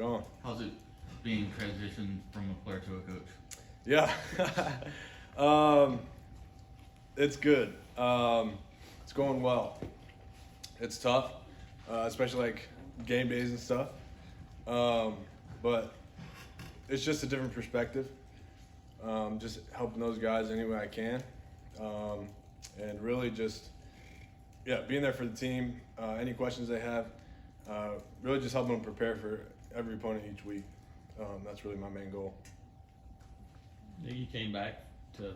going? How's it being transitioned from a player to a coach? Yeah, it's good. It's going well. It's tough, especially like game days and stuff. But it's just a different perspective. Just helping those guys any way I can, and really just being there for the team. Any questions they have, really just helping them prepare for every opponent each week. That's really my main goal. You came back to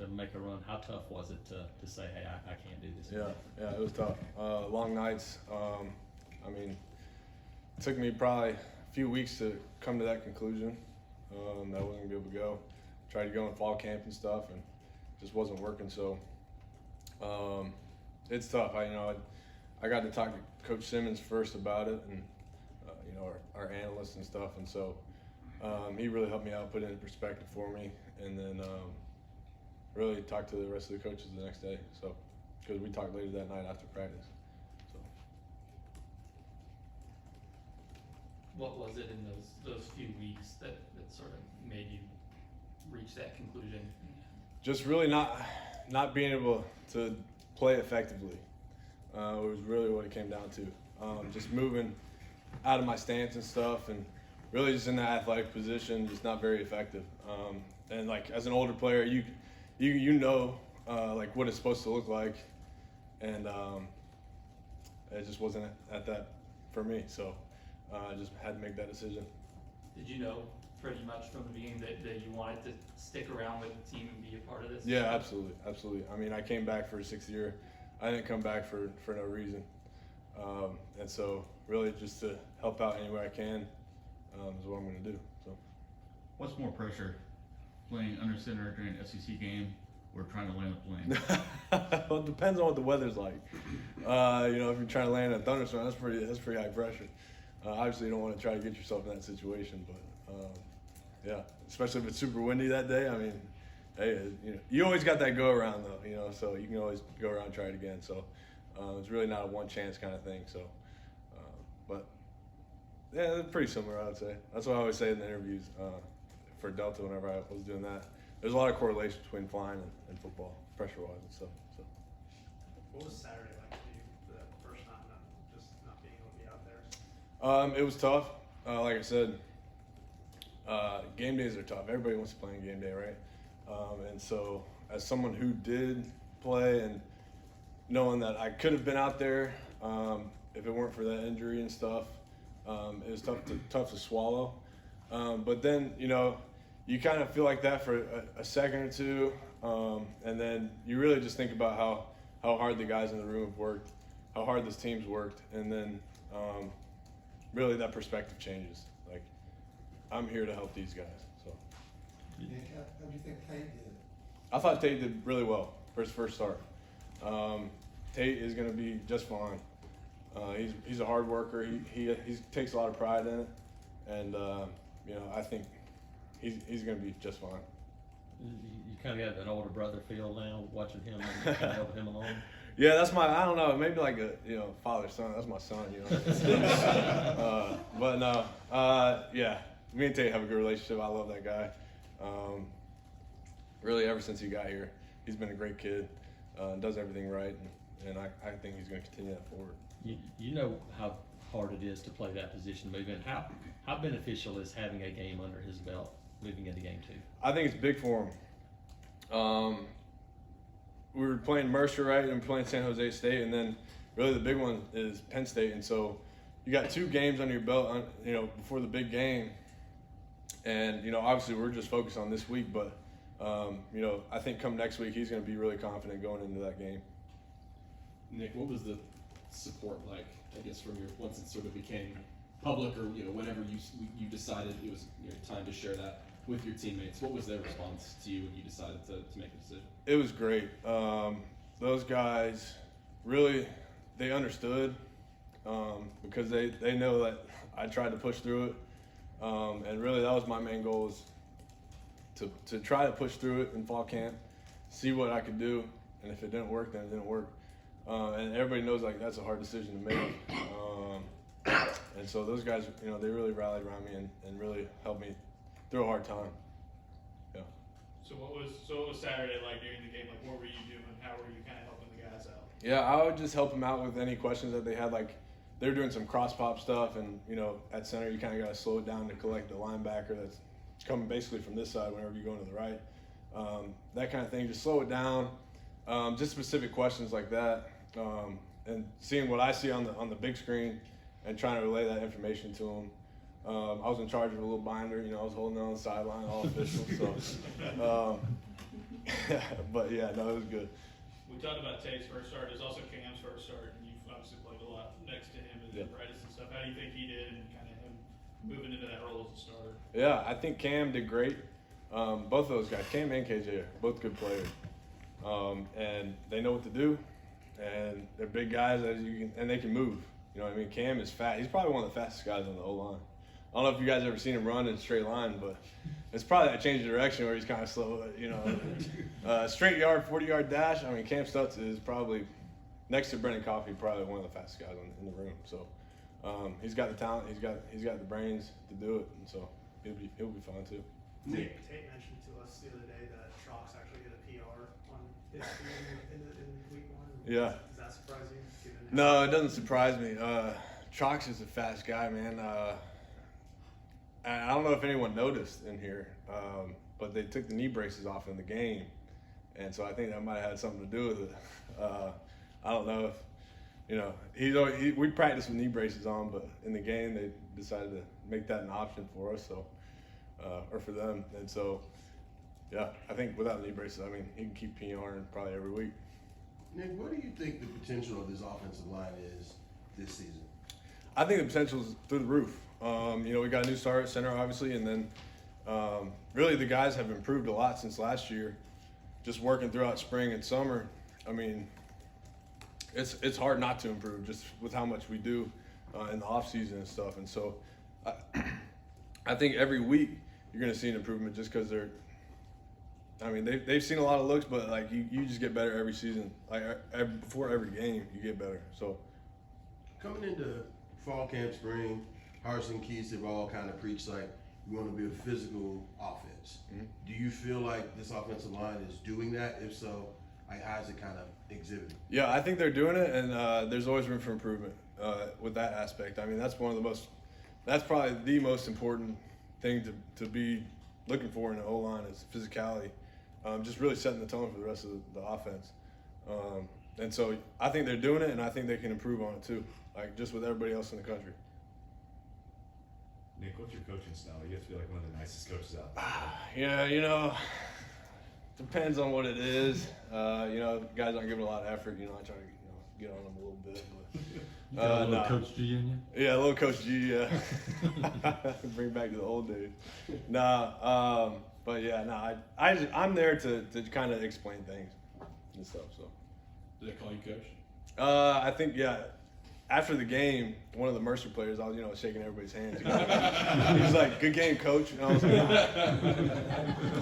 make a run. How tough was it to say, hey, I can't do this anymore? Yeah, it was tough. Long nights. It took me probably a few weeks to come to that conclusion that I wasn't going to be able to go. Tried to go in fall camp and stuff, and just wasn't working. So it's tough. I got to talk to Coach Simmons first about it, and our analysts and stuff, and so he really helped me out, put it in perspective for me, and then really talked to the rest of the coaches the next day. So because we talked later that night after practice. So what was it in those few weeks that sort of made you reach that conclusion? just really not being able to play effectively was really what it came down to. Just moving out of my stance and stuff, and really just in that athletic position, just not very effective. And like as an older player, you know like what it's supposed to look like, and it just wasn't at that for me. So I just had to make that decision. Did you know pretty much from the beginning that you wanted to stick around with the team and be a part of this? Yeah, absolutely. I mean, I came back for a 6th year. I didn't come back for no reason. And so really just to help out any way I can is what I'm going to do. So, What's more pressure, playing under center during an SEC game or trying to land a plane? well, it depends on what the weather's like. If you're trying to land a thunderstorm, that's pretty high pressure. Obviously, you don't want to try to get yourself in that situation, but yeah, especially if it's super windy that day. I mean, hey, you always got that go around though, so you can always go around and try it again. So it's really not a one chance kind of thing. So, but yeah, it's pretty similar, I would say. That's what I always say in the interviews for Delta whenever I was doing that. There's a lot of correlation between flying and football, pressure-wise and stuff. So. What was Saturday like for you for that first time, not being able to be out there? It was tough. Like I said, game days are tough. Everybody wants to play on game day, right? And so as someone who did play and knowing that I could have been out there if it weren't for that injury and stuff, it was tough to swallow. But then, you kind of feel like that for a second or two, and then you really just think about how hard the guys in the room have worked, how hard this team's worked, and then really that perspective changes. Like, I'm here to help these guys. So. Nick, how do you think Tate did? I thought Tate did really well for his first start. Tate is going to be just fine. He's a hard worker. He takes a lot of pride in it, and I think he's going to be just fine. You kind of got an older brother feel now, watching him and kind of helping him along. Yeah, that's I don't know, maybe like a father son. That's my son, But no, yeah, me and Tate have a good relationship. I love that guy. Really, ever since he got here, he's been a great kid. Does everything right, and I think he's going to continue that forward. You know how hard it is to play that position move in. How beneficial is having a game under his belt moving into game 2? I think it's big for him. We were playing Mercer, right, and playing San Jose State, and then really the big one is Penn State, and so you got 2 games under your belt, before the big game, and obviously we're just focused on this week, but I think come next week he's going to be really confident going into that game. Nick, what was the support like, I guess, from once it sort of became public, or whenever you decided it was time to share that with your teammates? What was their response to you when you decided to make a decision? It was great. Those guys really, they understood because they know that I tried to push through it, and really that was my main goal, is to try to push through it in fall camp, see what I could do, and if it didn't work, then it didn't work. And everybody knows like that's a hard decision to make. And so those guys, you know, they really rallied around me and really helped me through a hard time. Yeah. So what was Saturday like during the game? Like, what were you doing? How were you kind of helping the guys out? Yeah, I would just help them out with any questions that they had. Like, they were doing some cross pop stuff, and you know, at center you kind of got to slow it down to collect the linebacker that's coming basically from this side whenever you're going to the right. That kind of thing. Just slow it down. Just specific questions like that, and seeing what I see on the big screen and trying to relay that information to them. I was in charge of a little binder, you know, I was holding on the sideline, all official. So, but yeah, no, it was good. We talked about Tate's first start. There's also Cam's first start, and you've obviously played a lot next to him and practice and stuff. How do you think he did, and kind of him moving into that role as a starter? Yeah, I think Cam did great. Both of those guys, Cam and KJ, are both good players, and they know what to do, and they're big guys and they can move. You know what I mean? Cam is fast. He's probably one of the fastest guys on the O-line. I don't know if you guys ever seen him run in a straight line, but it's probably that change of direction where he's kind of slow. You know, straight yard, 40-yard dash. I mean, Cam Stutz is probably next to Brendan Coffey, probably one of the fastest guys in the room. So he's got the talent. He's got the brains to do it, and so it'll be fun too. Tate mentioned to us the other day that Trox actually hit a PR on his team in week 1. Yeah. Does that surprise you? No, it doesn't surprise me. Trox is a fast guy, man. I don't know if anyone noticed in here, but they took the knee braces off in the game, and so I think that might have had something to do with it. I don't know if, you know, we practice with knee braces on, but in the game they decided to make that an option for us, so or for them, and so yeah, I think without knee braces, I mean, he can keep PRing probably every week. Nick, what do you think the potential of this offensive line is this season? I think the potential is through the roof. You know, we got a new star at center, obviously, and then really the guys have improved a lot since last year. Just working throughout spring and summer, I mean, it's hard not to improve just with how much we do in the off season and stuff. And so, I think every week you're going to see an improvement just because they're. I mean, they've seen a lot of looks, but like you just get better every season. Like before every game, you get better. So, coming into fall camp, spring, Harsin and Keys have all kind of preached like we want to be a physical offense. Mm-hmm. Do you feel like this offensive line is doing that? If so, like how is it kind of exhibiting? Yeah, I think they're doing it, and there's always room for improvement with that aspect. I mean, that's probably the most important thing to be looking for in the O-line is physicality. Just really setting the tone for the rest of the offense. And so I think they're doing it, and I think they can improve on it too, like just with everybody else in the country. Nick, what's your coaching style? You have to be like one of the nicest coaches out there. Yeah, you know, depends on what it is. You know, guys aren't giving a lot of effort. You know, I try to get on them a little bit. But, a little Coach G in you? Yeah, a little Coach G, yeah. Bring back to the old days. But yeah, I'm there to kind of explain things and stuff. So. Do they call you coach? I think yeah. After the game, one of the Mercer players, I was shaking everybody's hands. He was like, "Good game, coach." And I was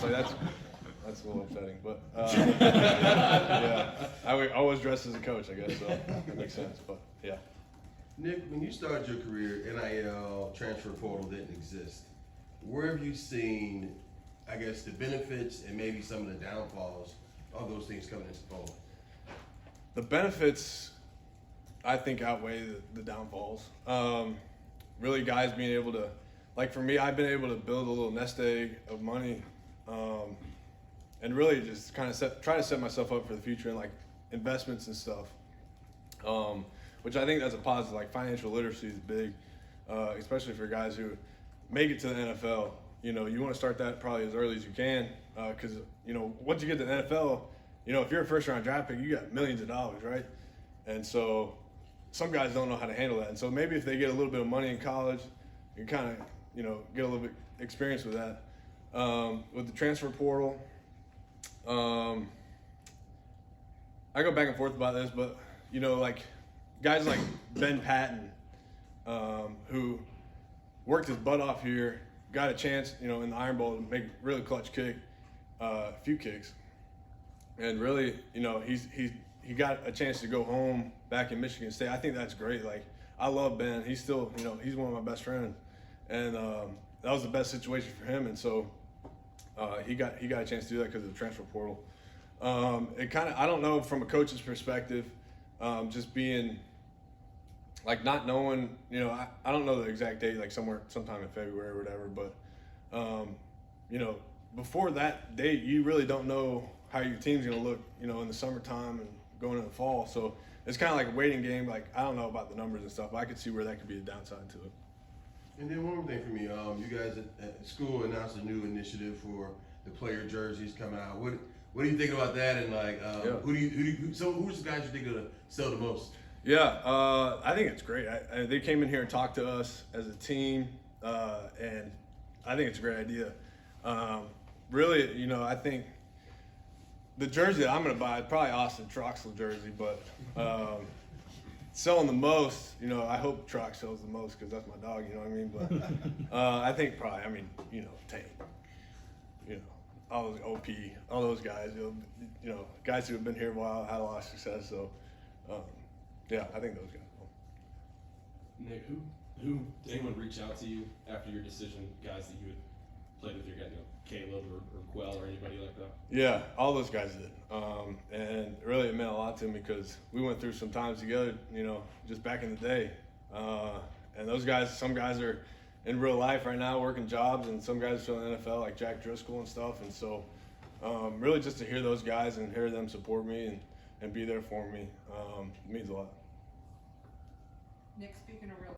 like, that's a little upsetting, but yeah, I always dressed as a coach, I guess, so that makes sense. But yeah. Nick, when you started your career, NIL transfer portal didn't exist. Where have you seen, I guess, the benefits and maybe some of the downfalls of those things coming into fold? The benefits, I think, outweigh the downfalls. Really, guys being able to, like for me, I've been able to build a little nest egg of money, and really just kind of try to set myself up for the future and like investments and stuff. Which I think that's a positive. Like financial literacy is big, especially for guys who make it to the NFL. You know, you want to start that probably as early as you can, because once you get to the NFL, if you're a first-round draft pick, you got millions of dollars, right? And so some guys don't know how to handle that. And so maybe if they get a little bit of money in college, you kind of, get a little bit experience with that. With the transfer portal, I go back and forth about this, but, like guys like Ben Patton, who worked his butt off here, got a chance, in the Iron Bowl to make really clutch kick, a few kicks. And really, he got a chance to go home back in Michigan State. I think that's great. Like, I love Ben. He's still, you know, he's one of my best friends, and that was the best situation for him. And so he got a chance to do that because of the transfer portal. It kind of, I don't know, from a coach's perspective, just being like not knowing, you know, I don't know the exact date, like sometime in February or whatever, but you know, before that date, you really don't know how your team's going to look, you know, in the summertime and going into the fall. So it's kind of like a waiting game. Like, I don't know about the numbers and stuff, but I could see where that could be a downside to it. And then one more thing for me, you guys at school announced a new initiative for the player jerseys come out. What do you think about that? And like, who's the guys you think are gonna sell the most? Yeah, I think it's great. They came in here and talked to us as a team, and I think it's a great idea. Really, you know, I think the jersey that I'm going to buy is probably Austin Troxel jersey, but selling the most, you know, I hope Trox sells the most because that's my dog, you know what I mean? But I think probably, I mean, you know, Tank, you know, all those OP, all those guys, you know, guys who have been here a while, had a lot of success. So, yeah, I think those guys will. Nick, who did anyone reach out to you after your decision? Guys that you had played with, your guy, you know, Caleb or Quell or anybody like that? Yeah, all those guys did, and really it meant a lot to me because we went through some times together, you know, just back in the day. And those guys, some guys are in real life right now working jobs, and some guys are still in the NFL, like Jack Driscoll and stuff. And so, really, just to hear those guys and hear them support me and be there for me means a lot. Nick, speaking of real